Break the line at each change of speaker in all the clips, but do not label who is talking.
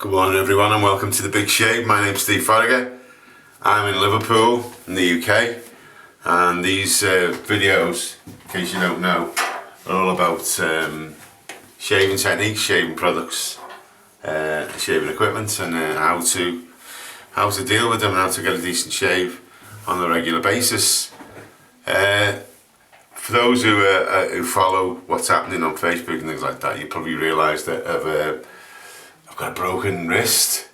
Good morning everyone and welcome to The Big Shave. My name's Steve Farragher. I'm in Liverpool in the UK and these videos, in case you don't know, are all about shaving techniques, shaving products, shaving equipment and how to deal with them and how to get a decent shave on a regular basis. For those who follow what's happening on Facebook and things like that, you probably realise that I've got a broken wrist.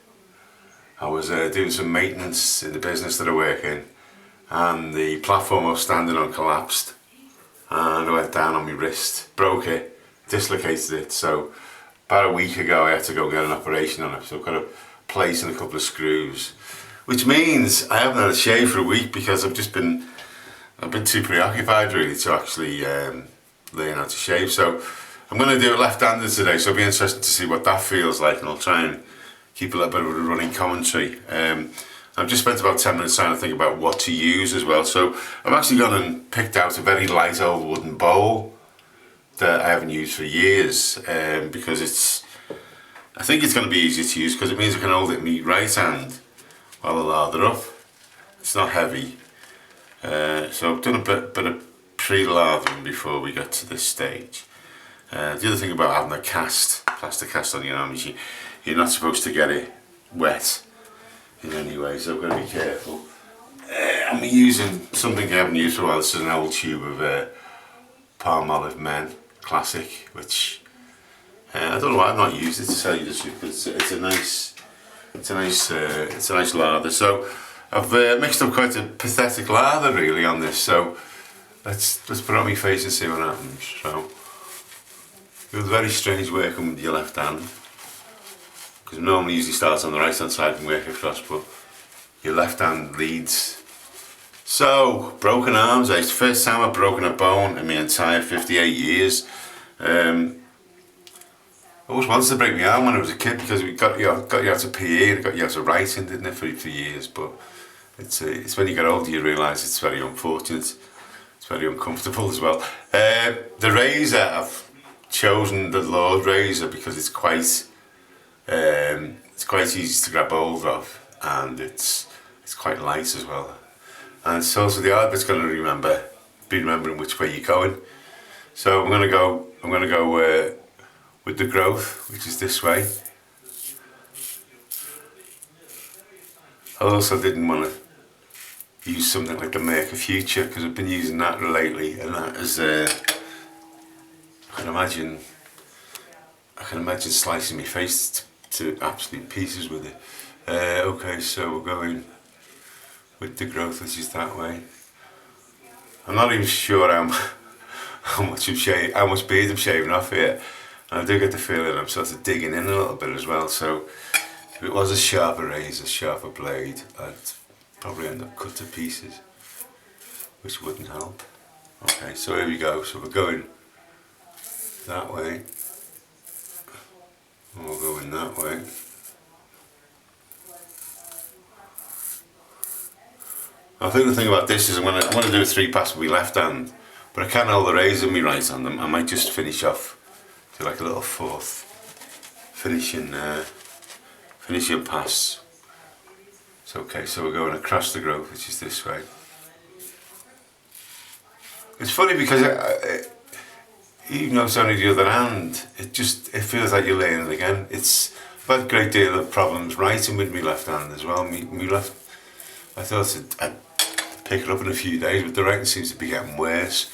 I was doing some maintenance in the business that I work in and the platform I was standing on collapsed and I went down on my wrist, broke it, dislocated it. So about a week ago I had to go get an operation on it. So I've got a place and a couple of screws, which means I haven't had a shave for a week because I've been too preoccupied really to actually learn how to shave. So I'm going to do it left-handed today, so it'll be interesting to see what that feels like, and I'll try and keep a little bit of a running commentary. I've just spent about 10 minutes trying to think about what to use as well, so I've actually gone and picked out a very light old wooden bowl that I haven't used for years, because I think it's going to be easier to use because it means I can hold it in my right hand while I lather up. It's not heavy, so I've done a bit of pre-lathering before we get to this stage. The other thing about having a plaster cast on your arm is you're not supposed to get it wet in any way, so I've got to be careful. I'm using something I haven't used for a while. This is an old tube of Palmolive Men Classic, which I don't know why I've not used it to tell you the truth, but it's a nice lather. So I've mixed up quite a pathetic lather really on this. So let's put it on my face and see what happens. So it was very strange working with your left hand, because normally usually starts on the right hand side and work across, but your left hand leads. So, broken arms. It's the first time I've broken a bone in my entire 58 years. I always wanted to break my arm when I was a kid because we got you out of PE and got you out of writing, didn't it, for years, but it's when you get older you realise it's very unfortunate. It's very uncomfortable as well. The razor, I've chosen the Lord razor because it's quite easy to grab hold of and it's quite light as well, and it's also the hard bit's going to be remembering which way you're going. So I'm going to go with the growth, which is this way. I also didn't want to use something like the Merca Future because I've been using that lately, and that is I can imagine slicing my face to absolute pieces with it. Okay, so we're going with the growth, which is that way. I'm not even sure how much beard I'm shaving off here. And I do get the feeling I'm sort of digging in a little bit as well. So if it was a sharper razor, sharper blade, I'd probably end up cut to pieces, which wouldn't help. Okay, so here we go. So we're going that way, and we'll go in that way. I think the thing about this is I'm going to do a 3-pass with my left hand, but I can't hold the razor in my right hand. I might just finish off to like a little 4th finishing pass. It's okay, so we're going across the growth, which is this way. It's funny because even though it's only the other hand, it feels like you're learning again. I've had a great deal of problems writing with my left hand as well. I thought I'd pick it up in a few days, but the writing seems to be getting worse.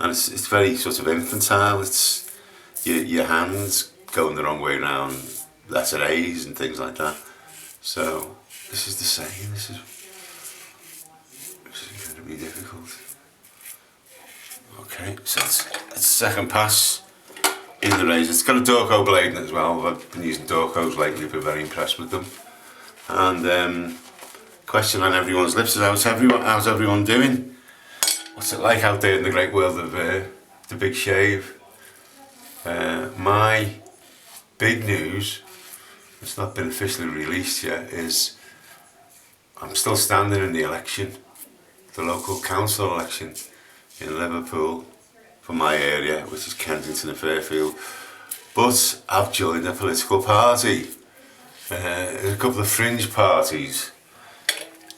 And it's very sort of infantile. It's your hands going the wrong way around, letter A's and things like that. So this is the same. This is incredibly difficult. Okay, so it's the second pass in the razor. It's got a Dorco blade in it as well. I've been using Dorcos lately, been very impressed with them. And question on everyone's lips is how's everyone doing? What's it like out there in the great world of the Big Shave? My big news, it's not been officially released yet, is I'm still standing in the election, the local council election in Liverpool for my area, which is Kensington and Fairfield. But I've joined a political party There's a couple of fringe parties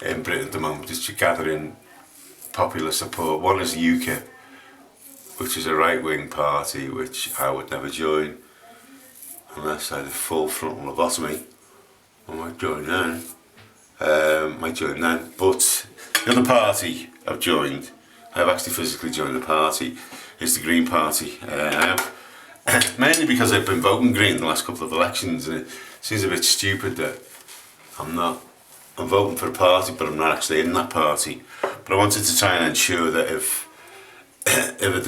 in Britain at the moment just gathering popular support. One is UKIP, which is a right-wing party which I would never join unless I had a full frontal lobotomy. I might join then. But the other party I've joined, I've actually physically joined the party, is the Green Party. I have, mainly because I've been voting Green the last couple of elections, and it seems a bit stupid that I'm voting for a party but I'm not actually in that party. But I wanted to try and ensure that if I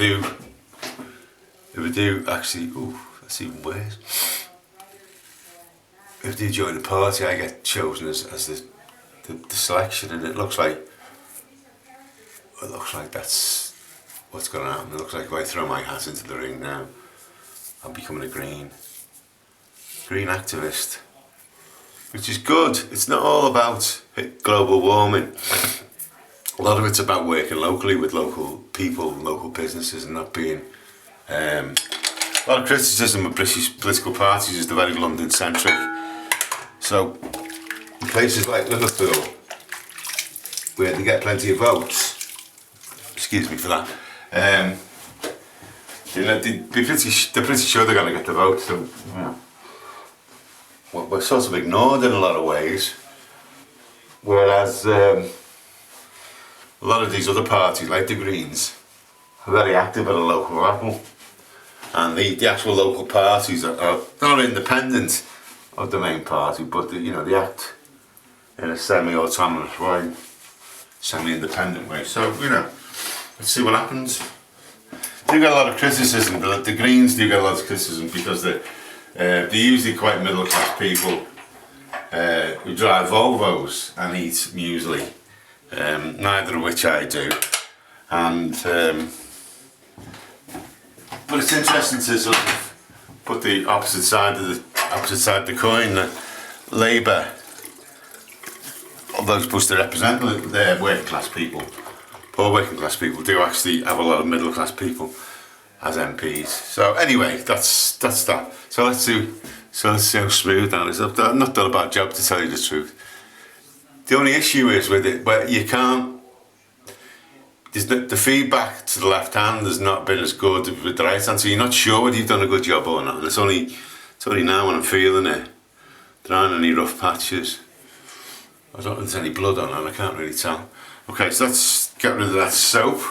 do actually, that's even worse. If I do join the party, I get chosen as the selection, and it looks like that's what's going to happen. It looks like if I throw my hat into the ring now, I'm becoming a green activist, which is good. It's not all about global warming. A lot of it's about working locally with local people, local businesses, and not being. A lot of criticism of British political parties is they're very London centric. So places like Liverpool, where they get plenty of votes, excuse me for that, they're pretty sure they're going to get the vote. So we're sort of ignored in a lot of ways, whereas a lot of these other parties, like the Greens, are very active at a local level, and the actual local parties are not independent of the main party, but they act in a semi-autonomous way, semi-independent way. So let's see what happens. They get a lot of criticism. The Greens do get a lot of criticism because they're usually quite middle-class people who drive Volvos and eat muesli, neither of which I do. And but it's interesting to sort of put the opposite side of the coin. That Labour, although supposed to represent their working class people, poor working class people, do actually have a lot of middle class people as MPs. So anyway, that's that. So let's see how smooth that is. I've not done a bad job, to tell you the truth. The only issue is with it, where you can't. The feedback to the left hand has not been as good with the right hand, so you're not sure whether you've done a good job or not. And it's only now when I'm feeling it. There aren't any rough patches. I don't think there's any blood on it, I can't really tell. Okay, so let's get rid of that soap.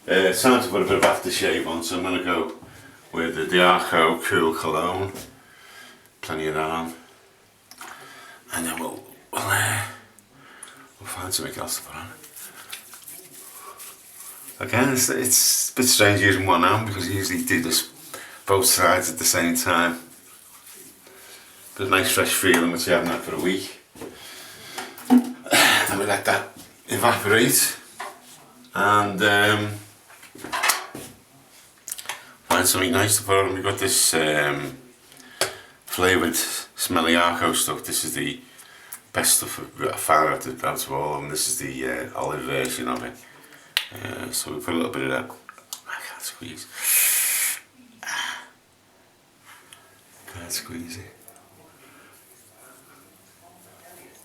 It's time to put a bit of aftershave on, so I'm going to go with the Diarco Cool Cologne. Plenty of that on. And then we'll find something else to put on. Again, it's a bit strange using one hand because you usually do this both sides at the same time. But a nice fresh feeling which you haven't had for a week. Then we let that evaporate and find something nice to put on. We've got this flavoured smelly Arco stuff. This is the best stuff I found out of all of them. This is the olive version of it. So we put a little bit of that. I can't squeeze. Can't squeeze it.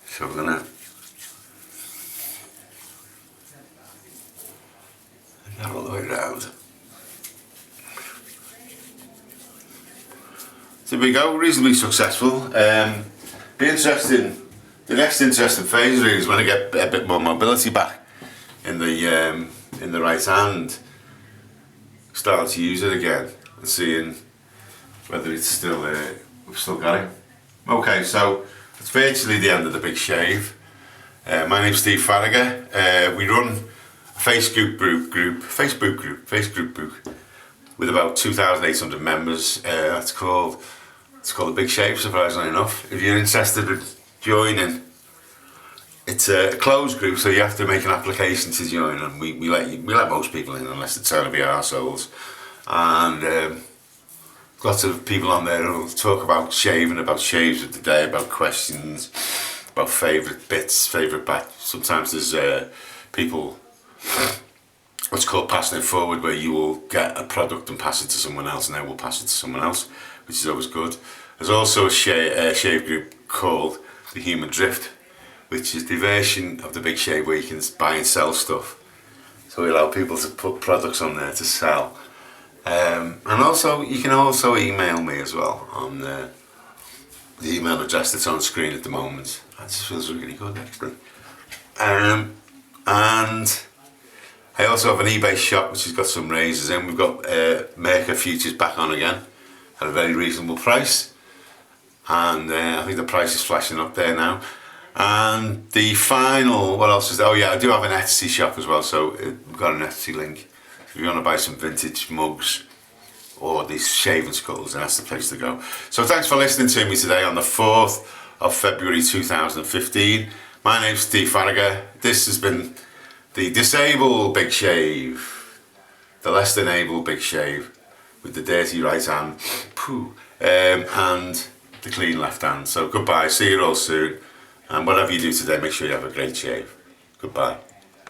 So we're gonna get all the way around. So we go, reasonably successful. Be interesting. The next interesting phase really is when I get a bit more mobility back in the right hand. Starting to use it again and seeing whether it's still we've still got it. Okay, so it's virtually the end of the big shave. My name's Steve Farragher. We run a Facebook group with about 2,800 members. It's called the Big Shave, surprisingly enough. If you're interested in joining, it's a closed group, so you have to make an application to join, and we let most people in unless they're trying to be arseholes. And lots of people on there who talk about shaving, about shaves of the day, about questions, about favourite bits, favourite batch. Sometimes there's people, what's called passing it forward, where you will get a product and pass it to someone else, and they will pass it to someone else which is always good. There's also a shave group called The Human Drift, which is the version of the Big Shave where you can buy and sell stuff. So we allow people to put products on there to sell. And also, you can also email me as well on the email address that's on screen at the moment. That just feels really good, actually. And I also have an eBay shop which has got some razors in. We've got Merca Futures back on again at a very reasonable price. And I think the price is flashing up there now. And the final, what else is there? Oh yeah, I do have an Etsy shop as well, so we've got an Etsy link. If you want to buy some vintage mugs or these shaving scuttles, then that's the place to go. So thanks for listening to me today on the 4th of February 2015. My name's Steve Farragher. This has been the disabled Big Shave, the less than able Big Shave with the dirty right hand, and the clean left hand. So goodbye, see you all soon. And whatever you do today, make sure you have a great shave. Goodbye.